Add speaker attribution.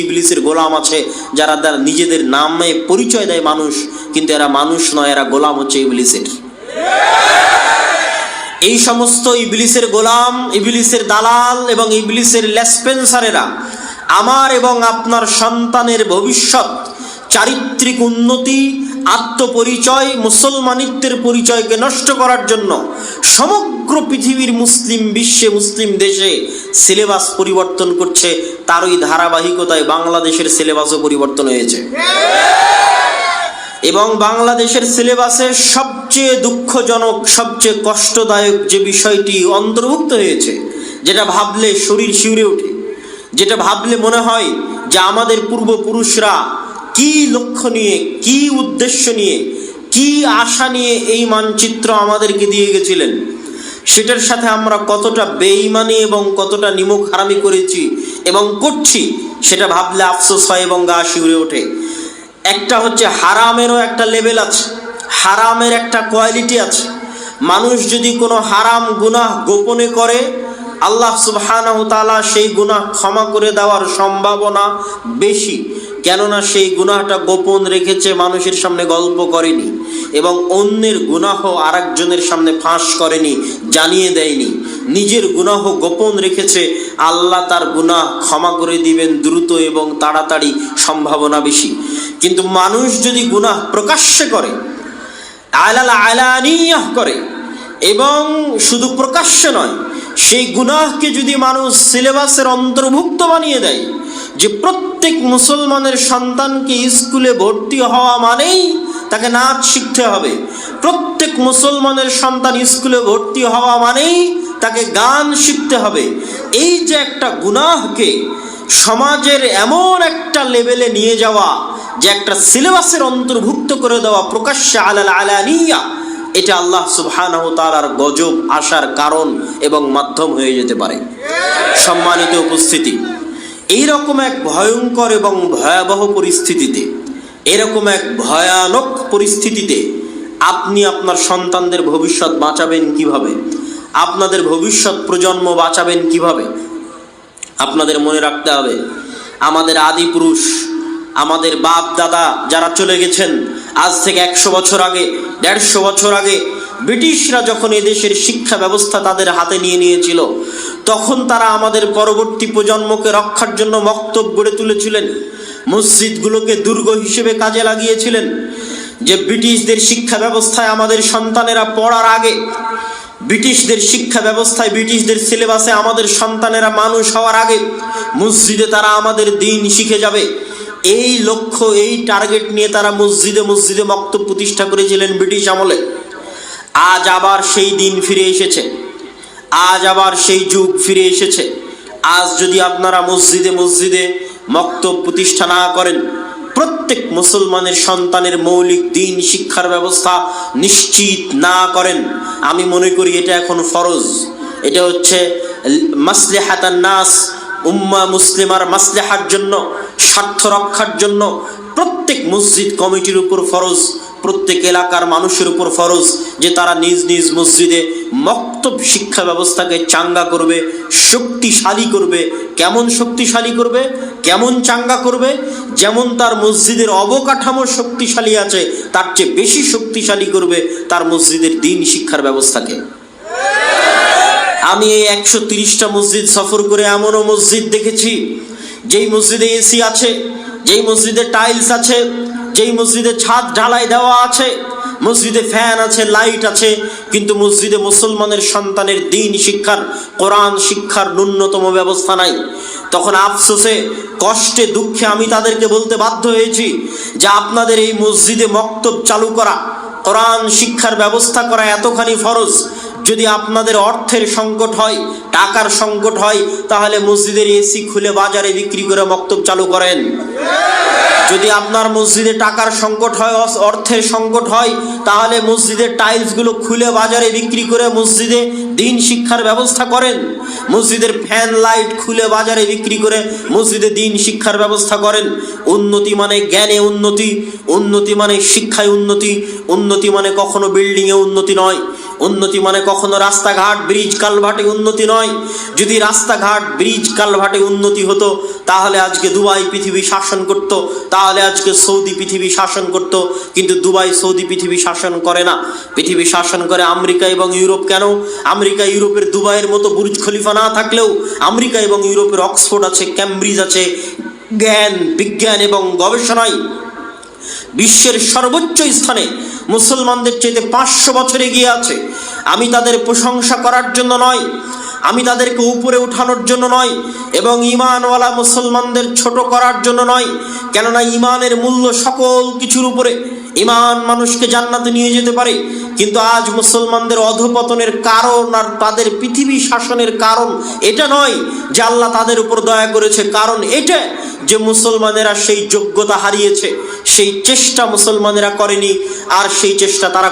Speaker 1: ইবলিসের গোলাম আছে যারা নিজেদের নামে পরিচয় দেয় মানুষ, কিন্তু এরা মানুষ নয়, এরা গোলাম হচ্ছে ইবলিসের। এই সমস্ত ইবলিসের গোলাম, ইবলিসের দালাল এবং ইবলিসের লেসপেন্সারেরা আমার এবং আপনার সন্তানের ভবিষ্যৎ, চারিত্রিক উন্নতি, আত্মপরিচয়, মুসলমানিত্বের পরিচয়কে নষ্ট করার জন্য সমগ্র পৃথিবীর মুসলিম বিশ্বে, মুসলিম দেশে সিলেবাস পরিবর্তন করছে। তারই ধারাবাহিকতায় বাংলাদেশের সিলেবাসও পরিবর্তন হয়েছে। এবং বাংলাদেশের সিলেবাসে সবচেয়ে দুঃখজনক, সবচেয়ে কষ্টদায়ক যে বিষয়টি অন্তর্ভুক্ত হয়েছে, যেটা ভাবলে শরীর শিউরে ওঠে, যেটা ভাবলে মনে হয় যে আমাদের পূর্বপুরুষরা কি লক্ষ্য নিয়ে, কি উদ্দেশ্য নিয়ে, কি আশা নিয়ে এই মানচিত্র আমাদেরকে দিয়ে গেছিলেন, সেটার সাথে আমরা কতটা বেঈমানি এবং কতটা নিমক হারামি করেছি এবং করছি, সেটা ভাবলে আফসোস হয় এবং গা শিউরে ওঠে। একটা হচ্ছে হারামেরও একটা লেভেল আছে, হারামের একটা কোয়ালিটি আছে। মানুষ যদি কোনো হারাম গুনাহ গোপনে করে, আল্লাহ সুবহানাহু তাআলা সেই গুনাহ ক্ষমা করে দেওয়ার সম্ভাবনা বেশি, কেননা সেই গুনাহটা গোপন রেখেছে, মানুষের সামনে গল্প করেনি এবং অন্যের গুনাহ আরেকজনের সামনে ফাঁস করেনি, জানিয়ে দেয়নি। নিজের গুনাহ গোপন রেখেছে, আল্লাহ তার গুনাহ ক্ষমা করে দিবেন দ্রুত এবং তাড়াতাড়ি, সম্ভাবনা বেশি। কিন্তু মানুষ যদি গুনাহ প্রকাশ্যে করে, আলানিয়াহ করে, এবং শুধু প্রকাশ্যে নয়, সেই গুনাহকে যদি মানুষ সিলেবাসের অন্তর্ভুক্ত বানিয়ে দেয় যে প্রত্যেক মুসলমানের সন্তানকে স্কুলে ভর্তি হওয়া মানেই তাকে নাচ শিখতে হবে, প্রত্যেক মুসলমানের সন্তান স্কুলে ভর্তি হওয়া মানেই তাকে গান শিখতে হবে, এই যে একটা গুনাহকে সমাজের এমন একটা লেভেলে নিয়ে যাওয়া, যে একটা সিলেবাসের অন্তর্ভুক্ত করে দেওয়া প্রকাশ্যে আলানিয়া, এটা আল্লাহ সুবহানাহু তাআলার গজব আসার কারণ এবং মাধ্যম হয়ে যেতে পারে। সম্মানিত উপস্থিতি, এইরকম এক ভয়ঙ্কর এবং ভয়াবহ পরিস্থিতিতে, এরকম এক ভয়ানক পরিস্থিতিতে আপনি আপনার সন্তানদের ভবিষ্যৎ বাঁচাবেন কিভাবে? আপনাদের ভবিষ্যৎ প্রজন্ম বাঁচাবেন কিভাবে? আপনাদের মনে রাখতে হবে, আমাদের আদি পুরুষ, আমাদের বাপ দাদা যারা চলে গেছেন আজ থেকে 100 বছর আগে, 150 বছর আগে, ব্রিটিশরা যখন এদেশের শিক্ষা ব্যবস্থা তাদের হাতে নিয়ে নিয়েছিল, তখন তারা আমাদের পরবর্তী প্রজন্মকে রক্ষার জন্য মক্তব গড়ে তুলেছিলেন, মসজিদগুলোকে দুর্গ হিসেবে কাজে লাগিয়েছিলেন। যে ব্রিটিশদের শিক্ষা ব্যবস্থায় আমাদের সন্তানেরা পড়ার আগে, ব্রিটিশদের শিক্ষা ব্যবস্থায়, ব্রিটিশদের সিলেবাসে আমাদের সন্তানেরা মানুষ হওয়ার আগে মসজিদে তারা আমাদের দ্বীন শিখে যাবে, এই লক্ষ্য, এই টার্গেট নিয়ে তারা মসজিদে মসজিদে মক্তব প্রতিষ্ঠা করেছিলেন ব্রিটিশ আমলে। আজ আবার সেই দিন ফিরে এসেছে, আজ আবার সেই যুগ ফিরে এসেছে। আজ যদি আপনারা মসজিদে মসজিদে মক্তব প্রতিষ্ঠা না করেন, প্রত্যেক মুসলমানের সন্তানের মৌলিক দ্বীন শিক্ষার ব্যবস্থা নিশ্চিত না করেন, আমি মনে করি এটা এখন ফরজ। এটা হচ্ছে মাসলিহাতান নাস, উম্মাহ মুসলিমার মাসলিহার জন্য, স্বার্থ রক্ষার জন্য প্রত্যেক মসজিদ কমিটির উপর ফরজ, প্রত্যেক এলাকার মানুষের উপর ফরজ যে তারা নিজ নিজ মসজিদে মক্তব শিক্ষা ব্যবস্থাকে চাঙ্গা করবে, শক্তিশালী করবে। কেমন শক্তিশালী করবে, কেমন চাঙ্গা করবে? যেমন তার মসজিদের অবকাঠামো শক্তিশালী আছে, তার চেয়ে বেশি শক্তিশালী করবে তার মসজিদের দ্বীন শিক্ষার ব্যবস্থাকে। আমি এই 130টা মসজিদ সফর করে এমনও মসজিদ দেখেছি যেই মসজিদে এসি আছে, যেই মসজিদে টাইলস আছে, যেই মসজিদে ছাদ ঢালাই দেওয়া আছে, মসজিদে ফ্যান আছে, লাইট আছে, কিন্তু মসজিদে মুসলমানের সন্তানের দ্বীন শিক্ষার, কোরআন শিক্ষার ন্যূনতম ব্যবস্থা নাই। তখন আফসোসে, কষ্টে, দুঃখে আমি তাদেরকে বলতে বাধ্য হয়েছি যে আপনাদের এই মসজিদে মক্তব চালু করা, কোরআন শিক্ষার ব্যবস্থা করা এতখানি ফরজ। যদি আপনাদের অর্থের সংকট হয়, টাকার সংকট হয়, তাহলে মসজিদের এসি খুলে বাজারে বিক্রি করে মক্তব চালু করেন। যদি আপনার মসজিদে টাকার সংকট হয়, অর্থের সংকট হয়, তাহলে মসজিদের টাইলসগুলো খুলে বাজারে বিক্রি করে মসজিদে দ্বীন শিক্ষার ব্যবস্থা করেন। মসজিদের ফ্যান লাইট খুলে বাজারে বিক্রি করে মসজিদে দ্বীন শিক্ষার ব্যবস্থা করেন। উন্নতি মানে জ্ঞানে উন্নতি, উন্নতি মানে শিক্ষায় উন্নতি, উন্নতি মানে কখনো বিল্ডিংয়ে উন্নতি নয়, উন্নতি মানে কখনো রাস্তাঘাট ব্রিজ কালভার্টে উন্নতি নয়। যদি রাস্তাঘাট ব্রিজ কালভার্টে উন্নতি হতো তাহলে আজকে দুবাই পৃথিবী শাসন করত, তাহলে আজকে সৌদি পৃথিবী শাসন করত। কিন্তু দুবাই সৌদি পৃথিবী শাসন করে না, পৃথিবী শাসন করে আমেরিকা এবং ইউরোপ। কেন? আমেরিকা ইউরোপের দুবাইয়ের মতো বুর্জ খলিফা না থাকলেও আমেরিকা এবং ইউরোপের অক্সফোর্ড আছে, ক্যামব্রিজ আছে, জ্ঞান বিজ্ঞান এবং গবেষণায় বিশ্বের সর্বোচ্চ স্থানে মুসলমানদের চেয়ে 500 বছর এগিয়ে আছে। আমি তাদের প্রশংসা করার জন্য নয়, আমি তাদেরকে উপরে উঠানোর জন্য নয়, এবং ঈমানওয়ালা মুসলমানদের ছোট করার জন্য নয়। কেননা ঈমানের মূল্য সকল কিছুর উপরে। ঈমান মানুষকে জান্নাতে নিয়ে যেতে পারে, কিন্তু আজ মুসলমানদের অধঃপতনের কারণ আর তাদের পৃথিবী শাসনের কারণ এটা নয় যে আল্লাহ তাদের উপর দয়া করেছে, কারণ এটা যে মুসলমানেরা সেই যোগ্যতা হারিয়েছে, সেই চেষ্টা মুসলমানেরা করেনি, আর সেই চেষ্টা তারা